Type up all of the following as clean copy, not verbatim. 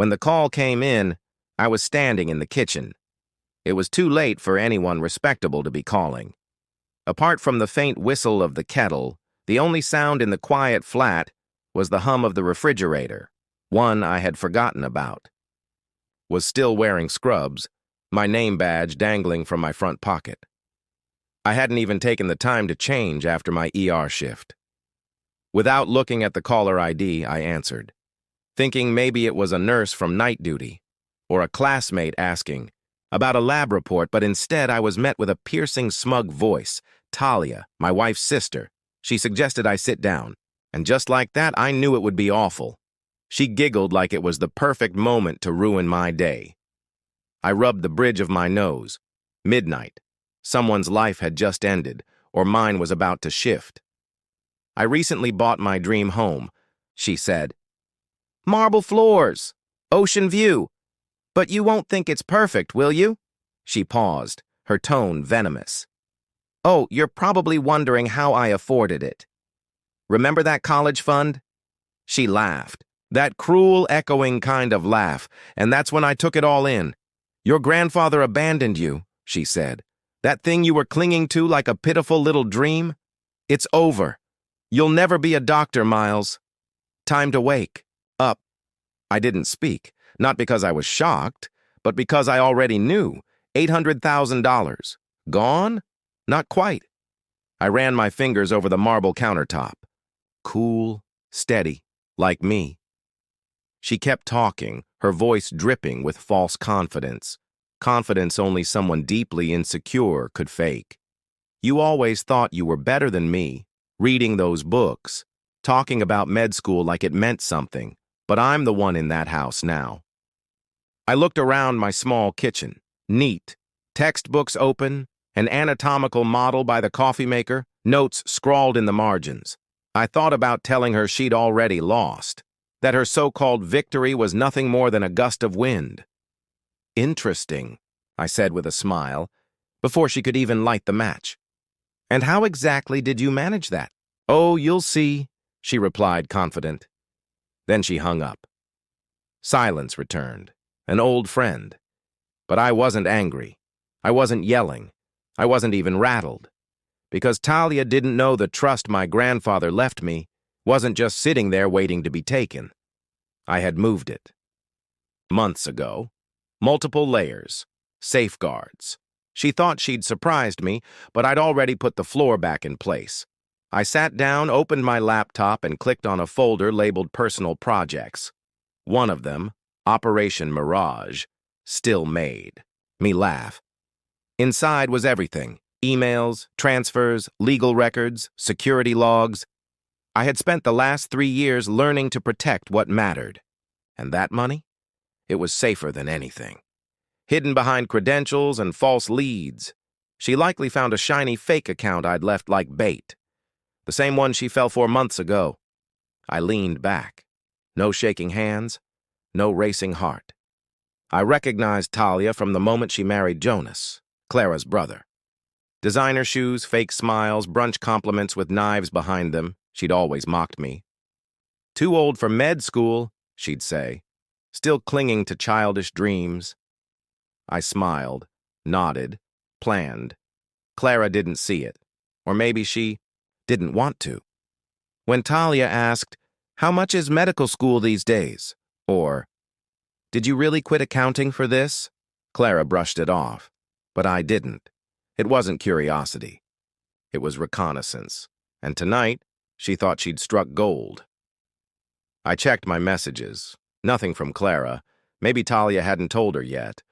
When the call came in, I was standing in the kitchen. It was too late for anyone respectable to be calling. Apart from the faint whistle of the kettle, the only sound in the quiet flat was the hum of the refrigerator, one I had forgotten about. Was still wearing scrubs, my name badge dangling from my front pocket. I hadn't even taken the time to change after my ER shift. Without looking at the caller ID, I answered, thinking maybe it was a nurse from night duty, or a classmate asking about a lab report, but instead I was met with a piercing, smug voice. Talia, my wife's sister. She suggested I sit down, and just like that, I knew it would be awful. She giggled like it was the perfect moment to ruin my day. I rubbed the bridge of my nose. Midnight. Someone's life had just ended, or mine was about to shift. I recently bought my dream home, she said. Marble floors, ocean view. But you won't think it's perfect, will you? She paused, her tone venomous. Oh, you're probably wondering how I afforded it. Remember that college fund? She laughed, that cruel, echoing kind of laugh, and that's when I took it all in. Your grandfather abandoned you, she said. That thing you were clinging to like a pitiful little dream? It's over. You'll never be a doctor, Miles. Time to wake up. I didn't speak, not because I was shocked, but because I already knew. $800,000. Gone? Not quite. I ran my fingers over the marble countertop. Cool, steady, like me. She kept talking, her voice dripping with false confidence. Confidence only someone deeply insecure could fake. You always thought you were better than me, reading those books, talking about med school like it meant something, but I'm the one in that house now. I looked around my small kitchen, neat, textbooks open, an anatomical model by the coffee maker, notes scrawled in the margins. I thought about telling her she'd already lost, that her so-called victory was nothing more than a gust of wind. Interesting, I said with a smile, before she could even light the match. And how exactly did you manage that? Oh, you'll see, she replied, confident. Then she hung up. Silence returned, an old friend. But I wasn't angry. I wasn't yelling. I wasn't even rattled. Because Talia didn't know the trust my grandfather left me wasn't just sitting there waiting to be taken. I had moved it. Months ago. Multiple layers. Safeguards. She thought she'd surprised me, but I'd already put the floor back in place. I sat down, opened my laptop, and clicked on a folder labeled Personal Projects. One of them, Operation Mirage, still made. Me laugh. Inside was everything. Emails, transfers, legal records, security logs. I had spent the last 3 years learning to protect what mattered. And that money? It was safer than anything. Hidden behind credentials and false leads. She likely found a shiny fake account I'd left like bait. The same one she fell for months ago. I leaned back. No shaking hands, no racing heart. I recognized Talia from the moment she married Jonas, Clara's brother. Designer shoes, fake smiles, brunch compliments with knives behind them. She'd always mocked me. Too old for med school, she'd say, still clinging to childish dreams. I smiled, nodded, planned. Clara didn't see it, or maybe she didn't want to. When Talia asked, "How much is medical school these days?" or, "Did you really quit accounting for this?" Clara brushed it off, but I didn't. It wasn't curiosity. It was reconnaissance, and tonight she thought she'd struck gold. I checked my messages. Nothing from Clara. Maybe Talia hadn't told her yet,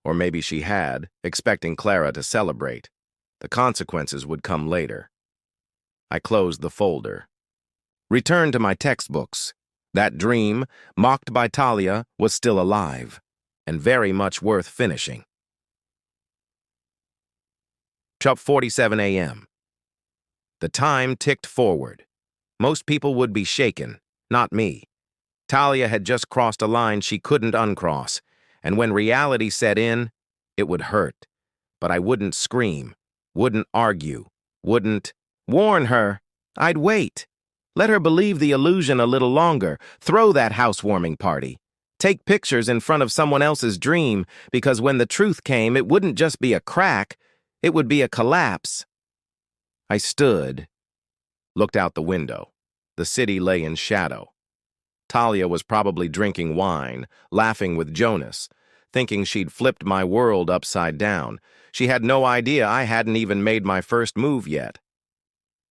or maybe she had, expecting Clara to celebrate. The consequences would come later. I closed the folder. Returned to my textbooks. That dream, mocked by Talia, was still alive, and very much worth finishing. 12:47 a.m. The time ticked forward. Most people would be shaken, not me. Talia had just crossed a line she couldn't uncross, and when reality set in, it would hurt. But I wouldn't scream, wouldn't argue, wouldn't warn her. I'd wait. Let her believe the illusion a little longer. Throw that housewarming party. take pictures in front of someone else's dream, because when the truth came, it wouldn't just be a crack, it would be a collapse. I stood, looked out the window. The city lay in shadow. Talia was probably drinking wine, laughing with Jonas, thinking she'd flipped my world upside down. She had no idea I hadn't even made my first move yet.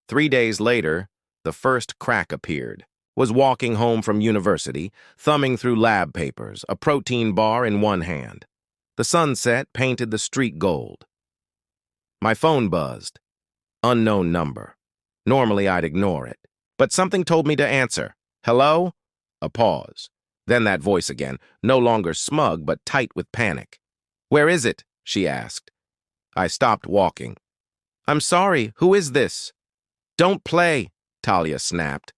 3 days later, the first crack appeared. Was walking home from university, thumbing through lab papers, a protein bar in one hand. The sunset painted the street gold. My phone buzzed. Unknown number. Normally I'd ignore it, but something told me to answer. Hello? A pause. Then that voice again, no longer smug but tight with panic. Where is it? She asked. I stopped walking. I'm sorry, who is this? Don't play, Talia snapped.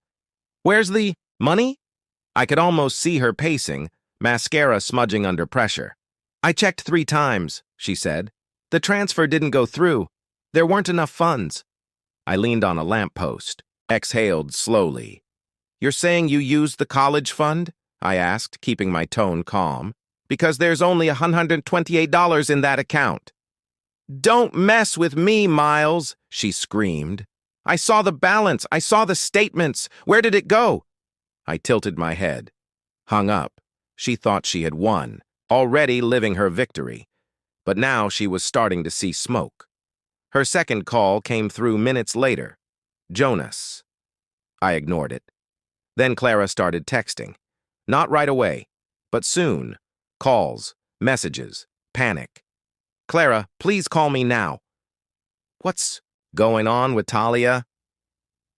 Where's the money? I could almost see her pacing, mascara smudging under pressure. I checked 3 times, she said. The transfer didn't go through. There weren't enough funds. I leaned on a lamppost, exhaled slowly. You're saying you used the college fund? I asked, keeping my tone calm. Because there's only $128 in that account. Don't mess with me, Miles, she screamed. I saw the balance. I saw the statements. Where did it go? I tilted my head. Hung up. She thought she had won, already living her victory. But now she was starting to see smoke. Her second call came through minutes later. Jonas. I ignored it. Then Clara started texting. Not right away, but soon. Calls, messages, panic. Clara, please call me now. What's going on with Talia?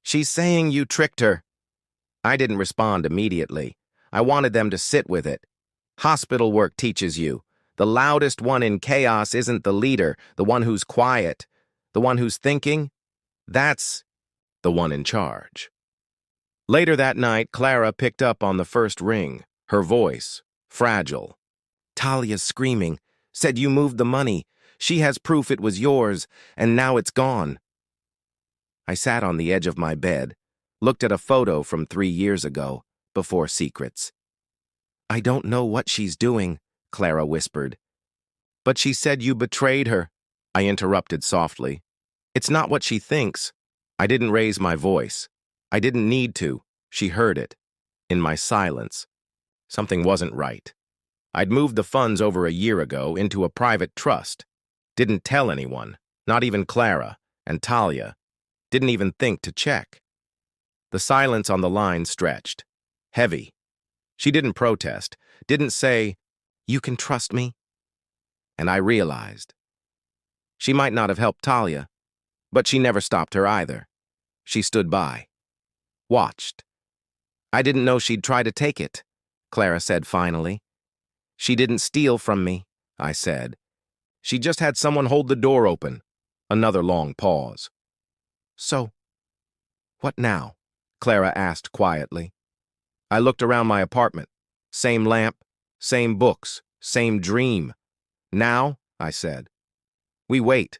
She's saying you tricked her. I didn't respond immediately. I wanted them to sit with it. Hospital work teaches you. The loudest one in chaos isn't the leader, the one who's quiet, the one who's thinking. That's the one in charge. Later that night, Clara picked up on the first ring, her voice fragile. Talia's screaming, said you moved the money. She has proof it was yours, and now it's gone. I sat on the edge of my bed, looked at a photo from 3 years ago, before secrets. I don't know what she's doing, Clara whispered. But she said you betrayed her, I interrupted softly. It's not what she thinks. I didn't raise my voice. I didn't need to. She heard it. In my silence. Something wasn't right. I'd moved the funds over a year ago into a private trust. Didn't tell anyone, not even Clara, and Talia. Didn't even think to check. The silence on the line stretched. Heavy. She didn't protest, didn't say, you can trust me. And I realized. She might not have helped Talia, but she never stopped her either. She stood by. Watched. I didn't know she'd try to take it, Clara said finally. She didn't steal from me, I said. She just had someone hold the door open. Another long pause. So, what now? Clara asked quietly. I looked around my apartment. Same lamp, same books, same dream. Now, I said, we wait.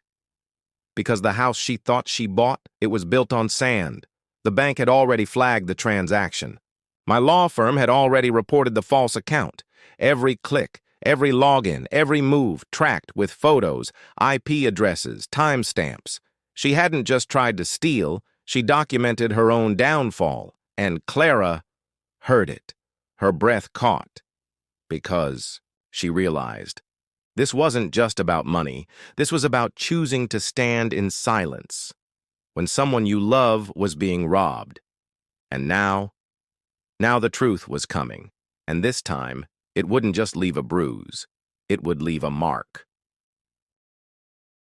Because the house she thought she bought, it was built on sand. The bank had already flagged the transaction. My law firm had already reported the false account. Every click, every login, every move tracked with photos, IP addresses, timestamps. She hadn't just tried to steal, she documented her own downfall, and Clara heard it. Her breath caught. Because, she realized, this wasn't just about money, this was about choosing to stand in silence when someone you love was being robbed. And now the truth was coming, and this time, it wouldn't just leave a bruise, it would leave a mark.